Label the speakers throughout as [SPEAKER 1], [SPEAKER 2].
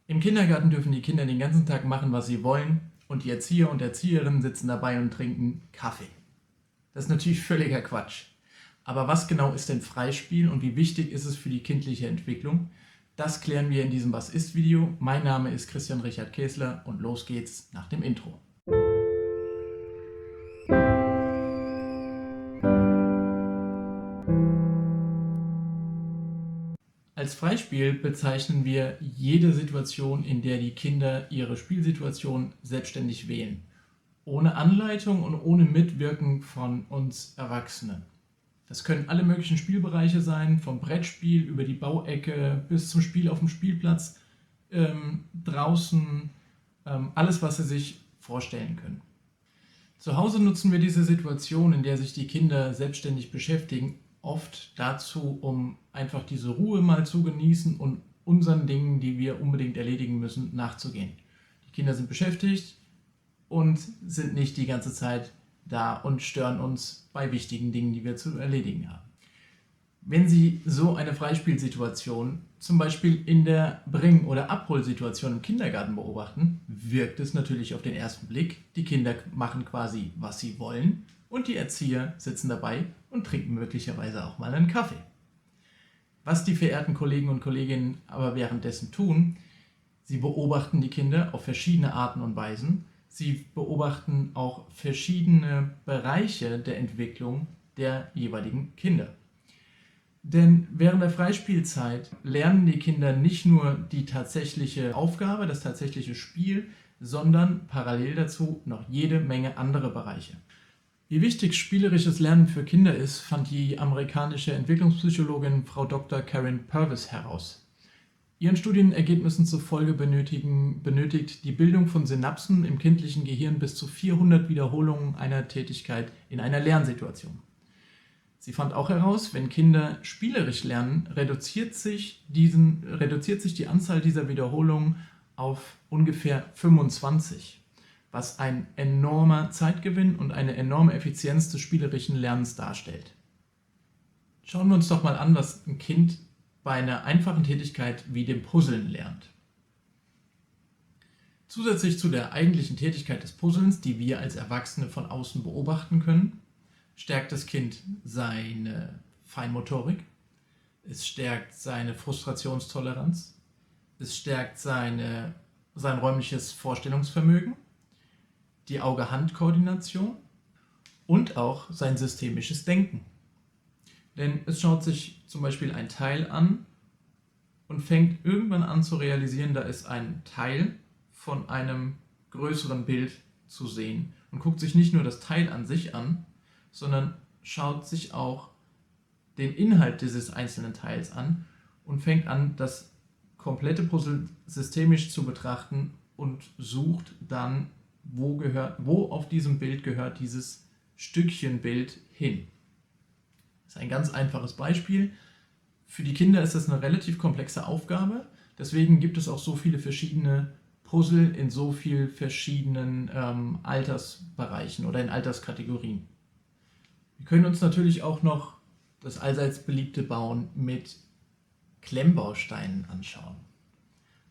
[SPEAKER 1] Im Kindergarten dürfen die Kinder den ganzen Tag machen, was sie wollen, und die Erzieher und Erzieherinnen sitzen dabei und trinken Kaffee. Das ist natürlich völliger Quatsch. Aber was genau ist denn Freispiel und wie wichtig ist es für die kindliche Entwicklung? Das klären wir in diesem Was ist Video. Mein Name ist Christian Richard Käsler und los geht's nach dem Intro. Als Freispiel bezeichnen wir jede Situation, in der die Kinder ihre Spielsituation selbstständig wählen. Ohne Anleitung und ohne Mitwirken von uns Erwachsenen. Das können alle möglichen Spielbereiche sein, vom Brettspiel über die Bauecke bis zum Spiel auf dem Spielplatz, draußen, alles, was Sie sich vorstellen können. Zu Hause nutzen wir diese Situation, in der sich die Kinder selbstständig beschäftigen, oft dazu, um einfach diese Ruhe mal zu genießen und unseren Dingen, die wir unbedingt erledigen müssen, nachzugehen. Die Kinder sind beschäftigt und sind nicht die ganze Zeit da und stören uns bei wichtigen Dingen, die wir zu erledigen haben. Wenn Sie so eine Freispielsituation zum Beispiel in der Bring- oder Abholsituation im Kindergarten beobachten, wirkt es natürlich auf den ersten Blick. Die Kinder machen quasi, was sie wollen, und die Erzieher sitzen dabei und trinken möglicherweise auch mal einen Kaffee. Was die verehrten Kollegen und Kolleginnen aber währenddessen tun, sie beobachten die Kinder auf verschiedene Arten und Weisen. Sie beobachten auch verschiedene Bereiche der Entwicklung der jeweiligen Kinder. Denn während der Freispielzeit lernen die Kinder nicht nur die tatsächliche Aufgabe, das tatsächliche Spiel, sondern parallel dazu noch jede Menge andere Bereiche. Wie wichtig spielerisches Lernen für Kinder ist, fand die amerikanische Entwicklungspsychologin Frau Dr. Karen Purvis heraus. Ihren Studienergebnissen zufolge benötigt die Bildung von Synapsen im kindlichen Gehirn bis zu 400 Wiederholungen einer Tätigkeit in einer Lernsituation. Sie fand auch heraus, wenn Kinder spielerisch lernen, reduziert sich die Anzahl dieser Wiederholungen auf ungefähr 25, was ein enormer Zeitgewinn und eine enorme Effizienz des spielerischen Lernens darstellt. Schauen wir uns doch mal an, was ein Kind bei einer einfachen Tätigkeit wie dem Puzzeln lernt. Zusätzlich zu der eigentlichen Tätigkeit des Puzzelns, die wir als Erwachsene von außen beobachten können, stärkt das Kind seine Feinmotorik, es stärkt seine Frustrationstoleranz, es stärkt sein räumliches Vorstellungsvermögen, die Auge-Hand-Koordination und auch sein systemisches Denken. Denn es schaut sich zum Beispiel ein Teil an und fängt irgendwann an zu realisieren, da ist ein Teil von einem größeren Bild zu sehen und guckt sich nicht nur das Teil an sich an, sondern schaut sich auch den Inhalt dieses einzelnen Teils an und fängt an, das komplette Puzzle systemisch zu betrachten und sucht dann, wo auf diesem Bild gehört dieses Stückchen Bild hin. Das ist ein ganz einfaches Beispiel. Für die Kinder ist das eine relativ komplexe Aufgabe, deswegen gibt es auch so viele verschiedene Puzzle in so vielen verschiedenen Altersbereichen oder in Alterskategorien. Wir können uns natürlich auch noch das allseits beliebte Bauen mit Klemmbausteinen anschauen.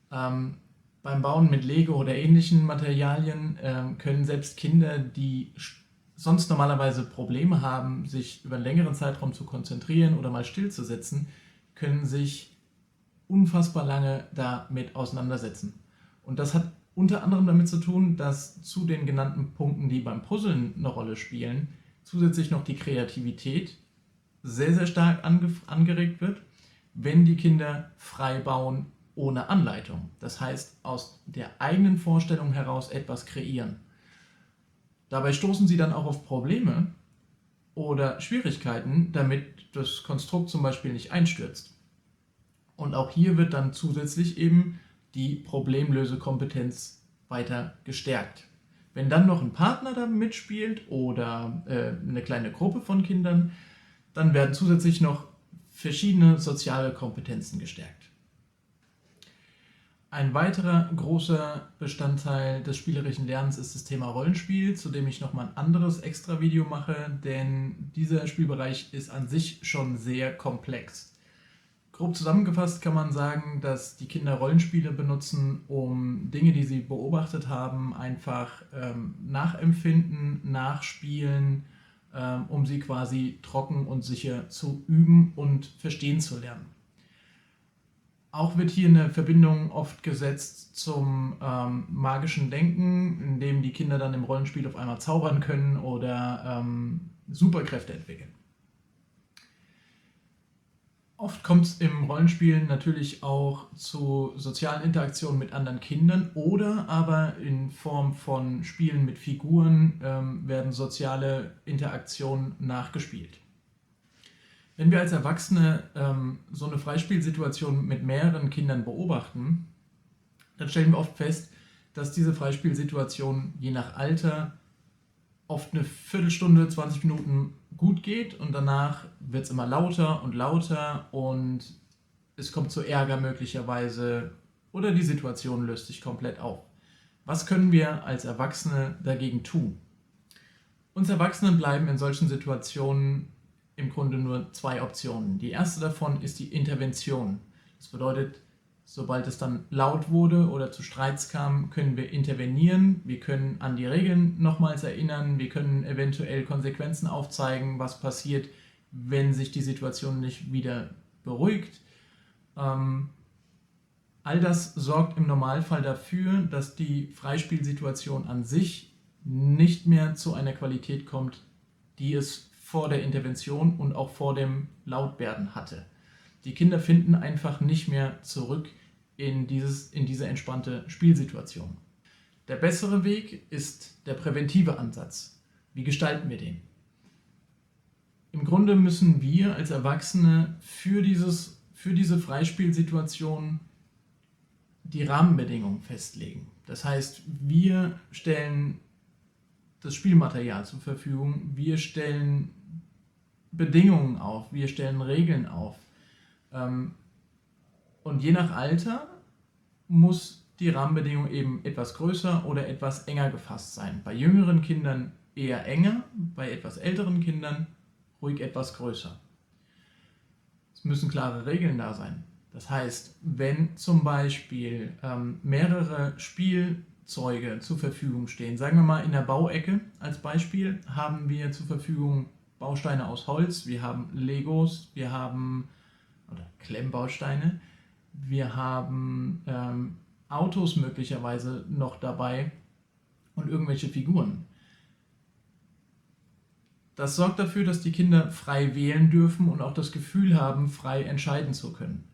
[SPEAKER 1] Beim Bauen mit Lego oder ähnlichen Materialien können selbst Kinder, die sonst normalerweise Probleme haben, sich über einen längeren Zeitraum zu konzentrieren oder mal stillzusetzen, können sich unfassbar lange damit auseinandersetzen. Und das hat unter anderem damit zu tun, dass zu den genannten Punkten, die beim Puzzeln eine Rolle spielen, zusätzlich noch die Kreativität sehr, sehr stark angeregt wird, wenn die Kinder frei bauen ohne Anleitung. Das heißt, aus der eigenen Vorstellung heraus etwas kreieren. Dabei stoßen sie dann auch auf Probleme oder Schwierigkeiten, damit das Konstrukt zum Beispiel nicht einstürzt. Und auch hier wird dann zusätzlich eben die Problemlösekompetenz weiter gestärkt. Wenn dann noch ein Partner da mitspielt oder eine kleine Gruppe von Kindern, dann werden zusätzlich noch verschiedene soziale Kompetenzen gestärkt. Ein weiterer großer Bestandteil des spielerischen Lernens ist das Thema Rollenspiel, zu dem ich nochmal ein anderes extra Video mache, denn dieser Spielbereich ist an sich schon sehr komplex. Grob zusammengefasst kann man sagen, dass die Kinder Rollenspiele benutzen, um Dinge, die sie beobachtet haben, einfach nachempfinden, nachspielen, um sie quasi trocken und sicher zu üben und verstehen zu lernen. Auch wird hier eine Verbindung oft gesetzt zum magischen Denken, in dem die Kinder dann im Rollenspiel auf einmal zaubern können oder Superkräfte entwickeln. Oft kommt es im Rollenspiel natürlich auch zu sozialen Interaktionen mit anderen Kindern oder aber in Form von Spielen mit Figuren werden soziale Interaktionen nachgespielt. Wenn wir als Erwachsene so eine Freispielsituation mit mehreren Kindern beobachten, dann stellen wir oft fest, dass diese Freispielsituation je nach Alter oft eine Viertelstunde, 20 Minuten gut geht und danach wird es immer lauter und es kommt zu Ärger möglicherweise oder die Situation löst sich komplett auf. Was können wir als Erwachsene dagegen tun? Uns Erwachsenen bleiben in solchen Situationen im Grunde nur zwei Optionen. Die erste davon ist die Intervention. Das bedeutet, sobald es dann laut wurde oder zu Streits kam, können wir intervenieren, wir können an die Regeln nochmals erinnern, wir können eventuell Konsequenzen aufzeigen, was passiert, wenn sich die Situation nicht wieder beruhigt. All das sorgt im Normalfall dafür, dass die Freispielsituation an sich nicht mehr zu einer Qualität kommt, die es vor der Intervention und auch vor dem Lautwerden hatte. Die Kinder finden einfach nicht mehr zurück in diese entspannte Spielsituation. Der bessere Weg ist der präventive Ansatz. Wie gestalten wir den? Im Grunde müssen wir als Erwachsene für diese Freispielsituation die Rahmenbedingungen festlegen. Das heißt, wir stellen das Spielmaterial zur Verfügung, wir stellen Bedingungen auf, wir stellen Regeln auf. Und je nach Alter muss die Rahmenbedingung eben etwas größer oder etwas enger gefasst sein. Bei jüngeren Kindern eher enger, bei etwas älteren Kindern ruhig etwas größer. Es müssen klare Regeln da sein. Das heißt, wenn zum Beispiel mehrere Spielzeuge zur Verfügung stehen, sagen wir mal in der Bauecke als Beispiel, haben wir zur Verfügung Bausteine aus Holz, wir haben Legos, wir haben oder Klemmbausteine, wir haben Autos möglicherweise noch dabei und irgendwelche Figuren. Das sorgt dafür, dass die Kinder frei wählen dürfen und auch das Gefühl haben, frei entscheiden zu können.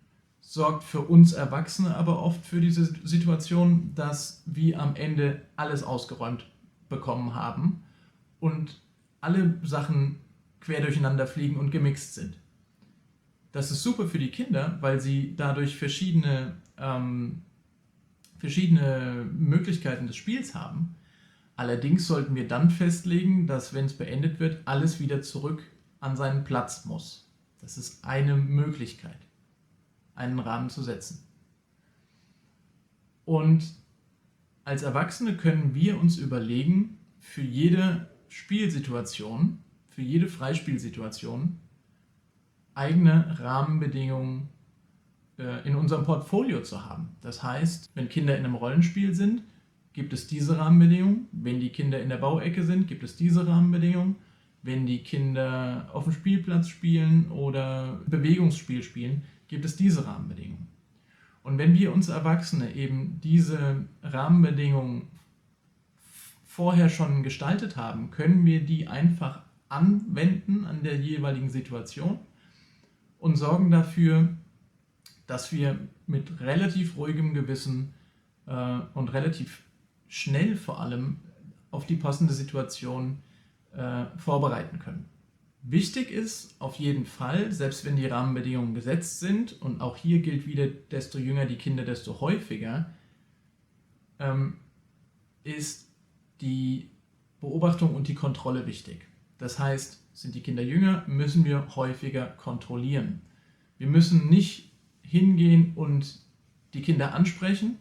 [SPEAKER 1] Sorgt für uns Erwachsene aber oft für diese Situation, dass wir am Ende alles ausgeräumt bekommen haben und alle Sachen quer durcheinander fliegen und gemixt sind. Das ist super für die Kinder, weil sie dadurch verschiedene Möglichkeiten des Spiels haben. Allerdings sollten wir dann festlegen, dass, wenn es beendet wird, alles wieder zurück an seinen Platz muss. Das ist eine Möglichkeit, einen Rahmen zu setzen. Und als Erwachsene können wir uns überlegen, für jede Spielsituation, für jede Freispielsituation eigene Rahmenbedingungen in unserem Portfolio zu haben. Das heißt, wenn Kinder in einem Rollenspiel sind, gibt es diese Rahmenbedingungen. Wenn die Kinder in der Bauecke sind, gibt es diese Rahmenbedingungen. Wenn die Kinder auf dem Spielplatz spielen oder Bewegungsspiel spielen, gibt es diese Rahmenbedingungen. Und wenn wir uns Erwachsene eben diese Rahmenbedingungen vorher schon gestaltet haben, können wir die einfach anwenden an der jeweiligen Situation und sorgen dafür, dass wir mit relativ ruhigem Gewissen und relativ schnell vor allem auf die passende Situation vorbereiten können. Wichtig ist auf jeden Fall, selbst wenn die Rahmenbedingungen gesetzt sind, und auch hier gilt wieder, desto jünger die Kinder, desto häufiger, ist die Beobachtung und die Kontrolle wichtig. Das heißt, sind die Kinder jünger, müssen wir häufiger kontrollieren. Wir müssen nicht hingehen und die Kinder ansprechen,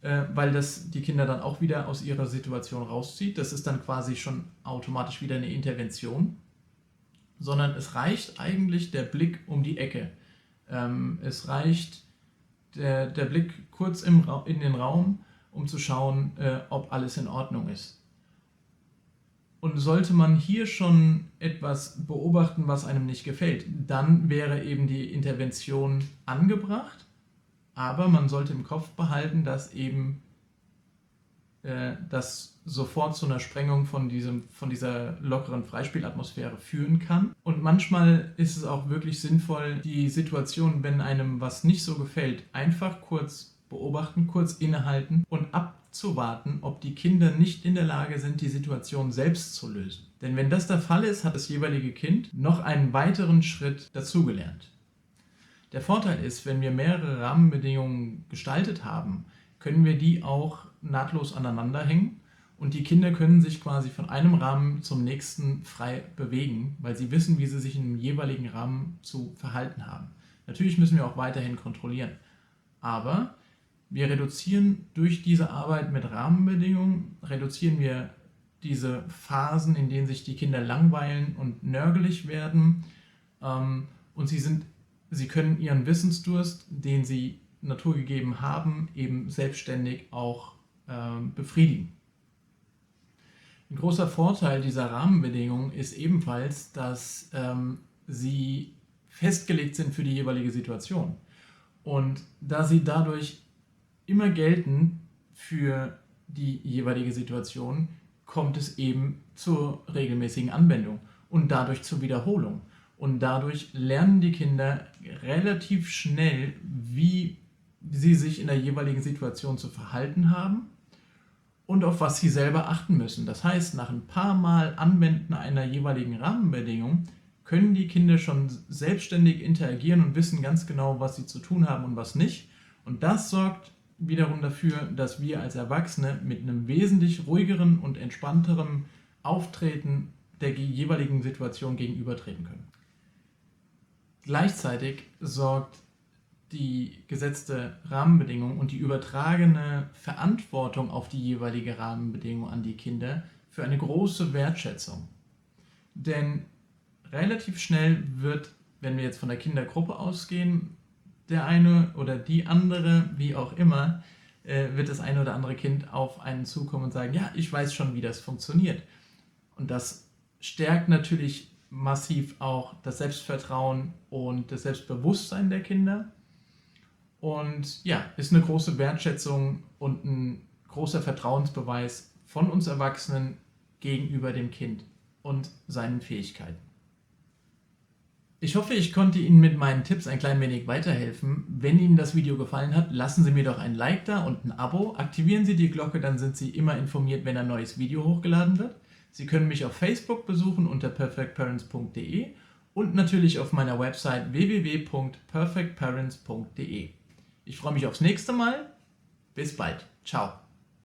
[SPEAKER 1] weil das die Kinder dann auch wieder aus ihrer Situation rauszieht. Das ist dann quasi schon automatisch wieder eine Intervention. Sondern es reicht eigentlich der Blick um die Ecke. Es reicht der Blick kurz in den Raum, um zu schauen, ob alles in Ordnung ist. Und sollte man hier schon etwas beobachten, was einem nicht gefällt, dann wäre eben die Intervention angebracht, aber man sollte im Kopf behalten, dass eben das sofort zu einer Sprengung von dieser lockeren Freispielatmosphäre führen kann. Und manchmal ist es auch wirklich sinnvoll, die Situation, wenn einem was nicht so gefällt, einfach kurz beobachten, kurz innehalten und abzuwarten, ob die Kinder nicht in der Lage sind, die Situation selbst zu lösen. Denn wenn das der Fall ist, hat das jeweilige Kind noch einen weiteren Schritt dazugelernt. Der Vorteil ist, wenn wir mehrere Rahmenbedingungen gestaltet haben, können wir die auch nahtlos aneinander hängen und die Kinder können sich quasi von einem Rahmen zum nächsten frei bewegen, weil sie wissen, wie sie sich im jeweiligen Rahmen zu verhalten haben. Natürlich müssen wir auch weiterhin kontrollieren, aber wir reduzieren durch diese Arbeit mit Rahmenbedingungen, reduzieren wir diese Phasen, in denen sich die Kinder langweilen und nörgelig werden und sie können ihren Wissensdurst, den sie naturgegeben haben, eben selbstständig auch befriedigen. Ein großer Vorteil dieser Rahmenbedingungen ist ebenfalls, dass sie festgelegt sind für die jeweilige Situation. Und da sie dadurch immer gelten für die jeweilige Situation, kommt es eben zur regelmäßigen Anwendung und dadurch zur Wiederholung. Und dadurch lernen die Kinder relativ schnell, wie sie sich in der jeweiligen Situation zu verhalten haben und auf was sie selber achten müssen. Das heißt, nach ein paar Mal Anwenden einer jeweiligen Rahmenbedingung können die Kinder schon selbstständig interagieren und wissen ganz genau, was sie zu tun haben und was nicht. Und das sorgt wiederum dafür, dass wir als Erwachsene mit einem wesentlich ruhigeren und entspannteren Auftreten der jeweiligen Situation gegenübertreten können. Gleichzeitig sorgt die gesetzte Rahmenbedingung und die übertragene Verantwortung auf die jeweilige Rahmenbedingung an die Kinder für eine große Wertschätzung. Denn relativ schnell wird, wenn wir jetzt von der Kindergruppe ausgehen, der eine oder die andere, wie auch immer, wird das eine oder andere Kind auf einen zukommen und sagen, ja, ich weiß schon, wie das funktioniert. Und das stärkt natürlich massiv auch das Selbstvertrauen und das Selbstbewusstsein der Kinder. Und ja, ist eine große Wertschätzung und ein großer Vertrauensbeweis von uns Erwachsenen gegenüber dem Kind und seinen Fähigkeiten. Ich hoffe, ich konnte Ihnen mit meinen Tipps ein klein wenig weiterhelfen. Wenn Ihnen das Video gefallen hat, lassen Sie mir doch ein Like da und ein Abo. Aktivieren Sie die Glocke, dann sind Sie immer informiert, wenn ein neues Video hochgeladen wird. Sie können mich auf Facebook besuchen unter perfectparents.de und natürlich auf meiner Website www.perfectparents.de. Ich freue mich aufs nächste Mal. Bis bald. Ciao.